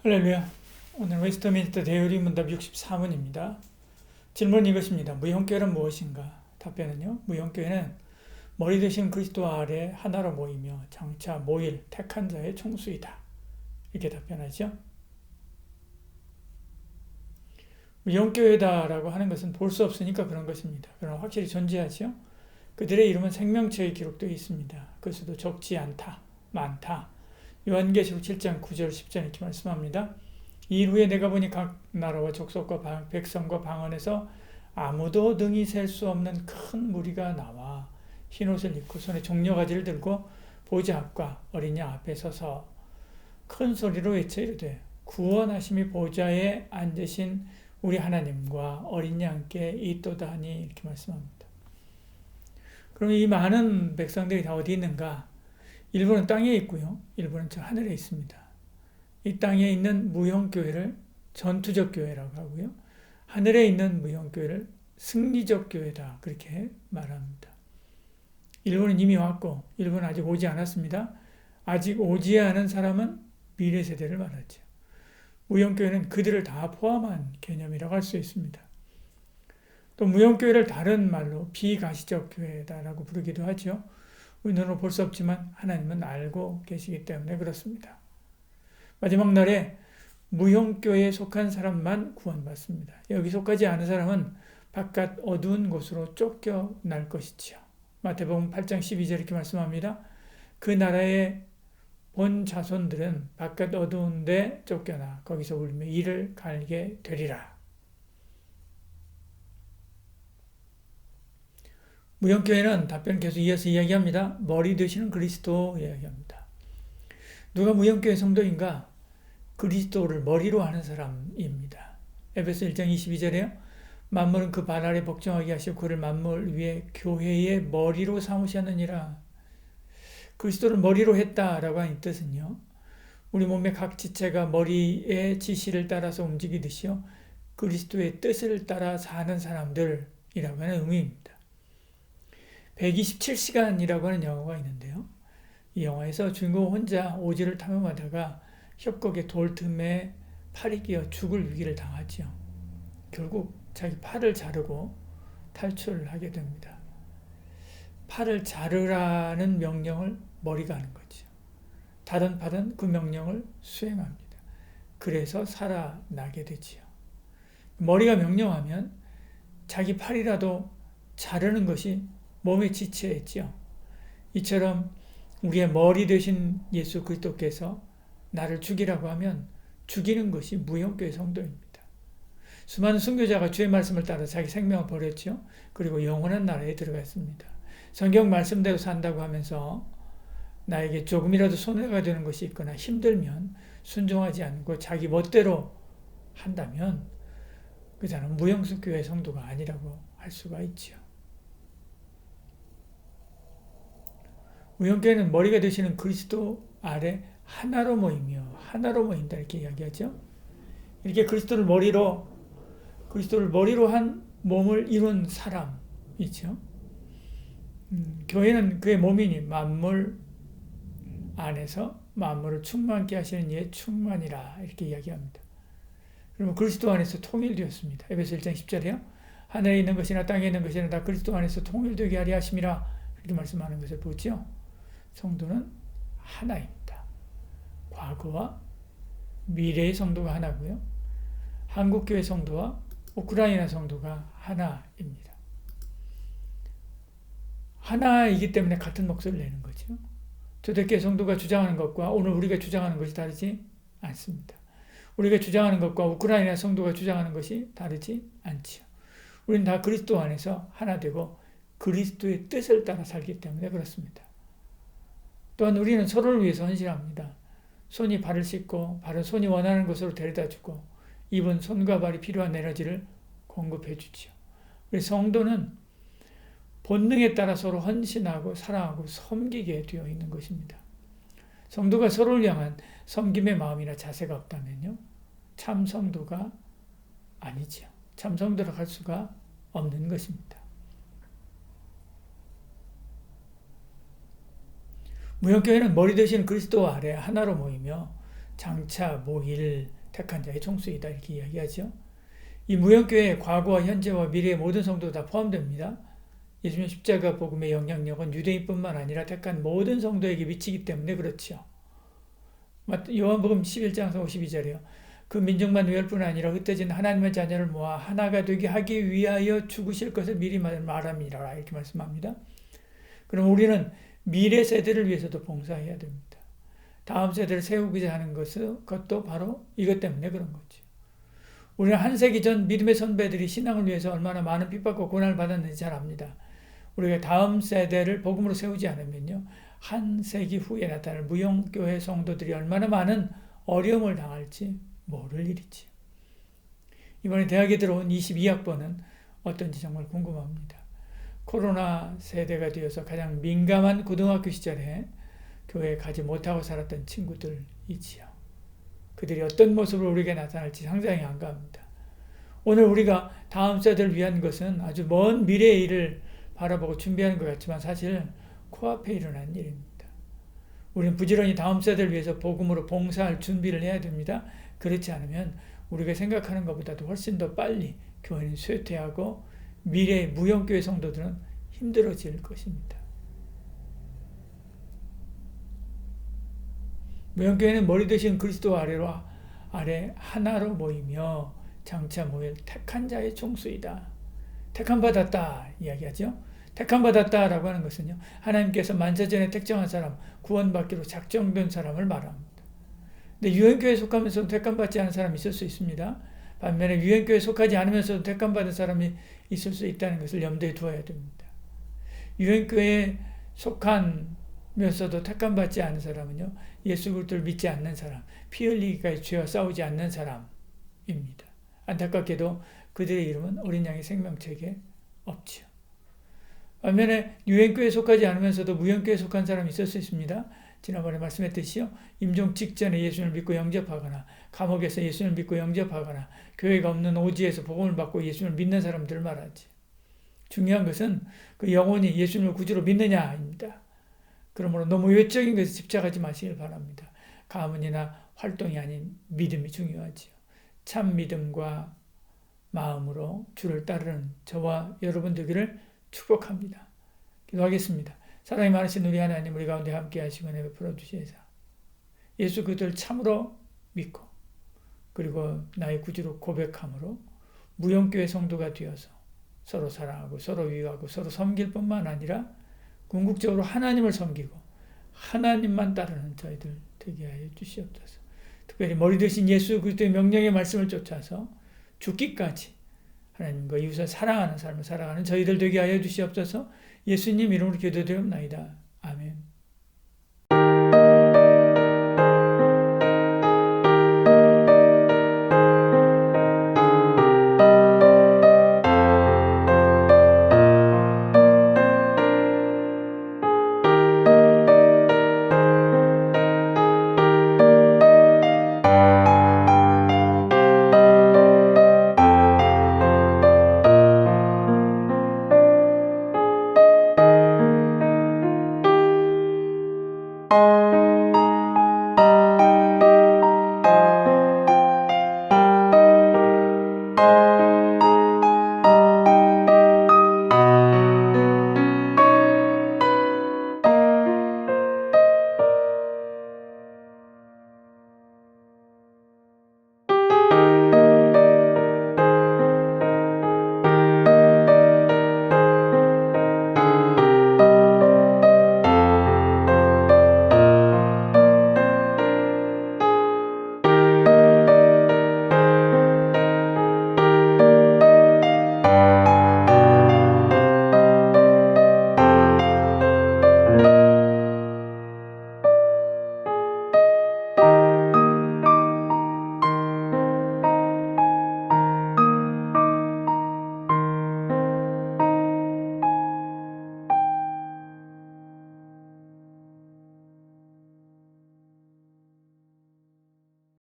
할렐루야. 오늘 웨스트민스터 대의리 문답 64문입니다. 질문 이것입니다. 무형교회는 무엇인가? 답변은요. 무형교회는 머리 대신 그리스도 아래 하나로 모이며 장차 모일 택한 자의 총수이다. 이렇게 답변하죠. 무형교회다라고 하는 것은 볼 수 없으니까 그런 것입니다. 그러나 확실히 존재하죠. 그들의 이름은 생명책에 기록되어 있습니다. 그것도 적지 않다, 많다. 요한계시록 7장 9절 10절 이렇게 말씀합니다. 이 일 후에 내가 보니 각 나라와 족속과 백성과 방언에서 아무도 능히 셀 수 없는 큰 무리가 나와 흰옷을 입고 손에 종려가지를 들고 보좌 앞과 어린 양 앞에 서서 큰 소리로 외쳐 이르되 구원하심이 보좌에 앉으신 우리 하나님과 어린 양께 있도다 하니 이렇게 말씀합니다. 그럼 이 많은 백성들이 다 어디 있는가? 일부는 땅에 있고요. 일부는 저 하늘에 있습니다. 이 땅에 있는 무형교회를 전투적 교회라고 하고요. 하늘에 있는 무형교회를 승리적 교회다. 그렇게 말합니다. 일부는 이미 왔고 일부는 아직 오지 않았습니다. 아직 오지 않은 사람은 미래 세대를 말하죠. 무형교회는 그들을 다 포함한 개념이라고 할 수 있습니다. 또 무형교회를 다른 말로 비가시적 교회다라고 부르기도 하죠. 우리 눈으로 볼 수 없지만 하나님은 알고 계시기 때문에 그렇습니다. 마지막 날에 무형교회에 속한 사람만 구원받습니다. 여기 속하지 않은 사람은 바깥 어두운 곳으로 쫓겨날 것이지요. 마태복음 8장 12절 이렇게 말씀합니다. 그 나라의 본 자손들은 바깥 어두운 데 쫓겨나 거기서 울며 이를 갈게 되리라. 무형교회는 답변 계속 이어서 이야기합니다. 머리 되시는 그리스도 이야기합니다. 누가 무형교회 성도인가? 그리스도를 머리로 하는 사람입니다. 에베소 1장 22절에요. 만물은 그 발 아래 복종하게 하시고 그를 만물 위에 교회의 머리로 삼으셨느니라. 그리스도를 머리로 했다라고 하는 뜻은요. 우리 몸의 각 지체가 머리의 지시를 따라서 움직이듯이요. 그리스도의 뜻을 따라 사는 사람들이라고 하는 의미입니다. 127시간이라고 하는 영화가 있는데요. 이 영화에서 주인공 혼자 오지를 탐험하다가 협곡의 돌 틈에 팔이 끼어 죽을 위기를 당하죠. 결국 자기 팔을 자르고 탈출을 하게 됩니다. 팔을 자르라는 명령을 머리가 하는 거죠. 다른 팔은 그 명령을 수행합니다. 그래서 살아나게 되지요. 머리가 명령하면 자기 팔이라도 자르는 것이 몸의 지체였죠. 이처럼 우리의 머리 되신 예수 그리스도께서 나를 죽이라고 하면 죽이는 것이 무형교회 성도입니다. 수많은 순교자가 주의 말씀을 따라 자기 생명을 버렸죠. 그리고 영원한 나라에 들어갔습니다. 성경 말씀대로 산다고 하면서 나에게 조금이라도 손해가 되는 것이 있거나 힘들면 순종하지 않고 자기 멋대로 한다면 그 사람은 무형교회 성도가 아니라고 할 수가 있죠. 무형교회는 머리가 되시는 그리스도 아래 하나로 모이며 하나로 모인다 이렇게 이야기하죠. 이렇게 그리스도를 머리로 한 몸을 이룬 사람이죠. 교회는 그의 몸이니 만물 안에서 만물을 충만케 하시는 이의 충만이라 이렇게 이야기합니다. 그러면 그리스도 안에서 통일되었습니다. 에베소 1장 10절에요. 하늘에 있는 것이나 땅에 있는 것이나 다 그리스도 안에서 통일되게 하려 하심이라 이렇게 말씀하는 것을 보죠. 성도는 하나입니다. 과거와 미래의 성도가 하나고요. 한국교회 성도와 우크라이나 성도가 하나입니다. 하나이기 때문에 같은 목소리를 내는 거죠. 초대교회 성도가 주장하는 것과 오늘 우리가 주장하는 것이 다르지 않습니다. 우리가 주장하는 것과 우크라이나 성도가 주장하는 것이 다르지 않지요. 우리는 다 그리스도 안에서 하나 되고 그리스도의 뜻을 따라 살기 때문에 그렇습니다. 또한 우리는 서로를 위해서 헌신합니다. 손이 발을 씻고 발은 손이 원하는 곳으로 데려다 주고 입은 손과 발이 필요한 에너지를 공급해 주지요. 우리 성도는 본능에 따라 서로 헌신하고 사랑하고 섬기게 되어 있는 것입니다. 성도가 서로를 향한 섬김의 마음이나 자세가 없다면요. 참 성도가 아니죠. 참 성도라고 할 수가 없는 것입니다. 무형교회는 머리 대신 그리스도 아래 하나로 모이며 장차 모일 택한 자의 총수이다 이렇게 이야기하죠. 이 무형교회의 과거와 현재와 미래의 모든 성도도 다 포함됩니다. 예수님 십자가 복음의 영향력은 유대인뿐만 아니라 택한 모든 성도에게 미치기 때문에 그렇죠. 요한복음 11장 52절이요. 그 민족만 위할 뿐 아니라 흩어진 하나님의 자녀를 모아 하나가 되게 하기 위하여 죽으실 것을 미리 말함이라 이렇게 말씀합니다. 그럼 우리는 미래 세대를 위해서도 봉사해야 됩니다. 다음 세대를 세우고자 하는 그것도 바로 이것 때문에 그런 거죠. 우리는 한 세기 전 믿음의 선배들이 신앙을 위해서 얼마나 많은 핍박과 고난을 받았는지 잘 압니다. 우리가 다음 세대를 복음으로 세우지 않으면요, 한 세기 후에 나타날 무형교회 성도들이 얼마나 많은 어려움을 당할지 모를 일이지. 이번에 대학에 들어온 22학번은 어떤지 정말 궁금합니다. 코로나 세대가 되어서 가장 민감한 고등학교 시절에 교회에 가지 못하고 살았던 친구들이지요. 그들이 어떤 모습으로 우리에게 나타날지 상상이 안 갑니다. 오늘 우리가 다음 세대를 위한 것은 아주 먼 미래의 일을 바라보고 준비하는 것 같지만 사실 코앞에 일어난 일입니다. 우리는 부지런히 다음 세대를 위해서 복음으로 봉사할 준비를 해야 됩니다. 그렇지 않으면 우리가 생각하는 것보다도 훨씬 더 빨리 교회는 쇠퇴하고 미래의 무형교회 성도들은 힘들어질 것입니다. 무형교회는 머리 대신 그리스도 아래 하나로 모이며 장차 모일 택한 자의 총수이다. 택함 받았다 이야기하죠. 택함 받았다라고 하는 것은요, 하나님께서 만세전에 택정한 사람, 구원받기로 작정된 사람을 말합니다. 근데 유형교회에 속하면서도 택함받지 않은 사람이 있을 수 있습니다. 반면에 유형교회에 속하지 않으면서도 택함받은 사람이 있을 수 있다는 것을 염두에 두어야 됩니다. 유형교회에 속하면서도 택함받지 않은 사람은요, 예수 그리스도를 믿지 않는 사람, 피 흘리기까지 죄와 싸우지 않는 사람입니다. 안타깝게도 그들의 이름은 어린 양의 생명책에 없지요. 반면에 유형교회에 속하지 않으면서도 무형교회에 속한 사람이 있을 수 있습니다. 지난번에 말씀했듯이요, 임종 직전에 예수님을 믿고 영접하거나 감옥에서 예수님을 믿고 영접하거나 교회가 없는 오지에서 복음을 받고 예수님을 믿는 사람들을 말하지. 중요한 것은 그 영혼이 예수님을 구주로 믿느냐입니다. 그러므로 너무 외적인 것에 집착하지 마시길 바랍니다. 가문이나 활동이 아닌 믿음이 중요하지요. 참 믿음과 마음으로 주를 따르는 저와 여러분 되기를 축복합니다. 기도하겠습니다. 사랑이 많으신 우리 하나님, 우리 가운데 함께 하시고 은혜 베풀어 주시옵소서. 예수 그리스도를 참으로 믿고 그리고 나의 구주로 고백함으로 무형교회 성도가 되어서 서로 사랑하고 서로 위하고 서로 섬길 뿐만 아니라 궁극적으로 하나님을 섬기고 하나님만 따르는 저희들 되게 하여 주시옵소서. 특별히 머리 대신 예수 그리스도의 명령의 말씀을 쫓아서 죽기까지 하나님과 이웃을 사랑하는 삶을 살아가는 저희들 되게 하여 주시옵소서. 예수님 이름으로 기도드리옵나이다. 아멘.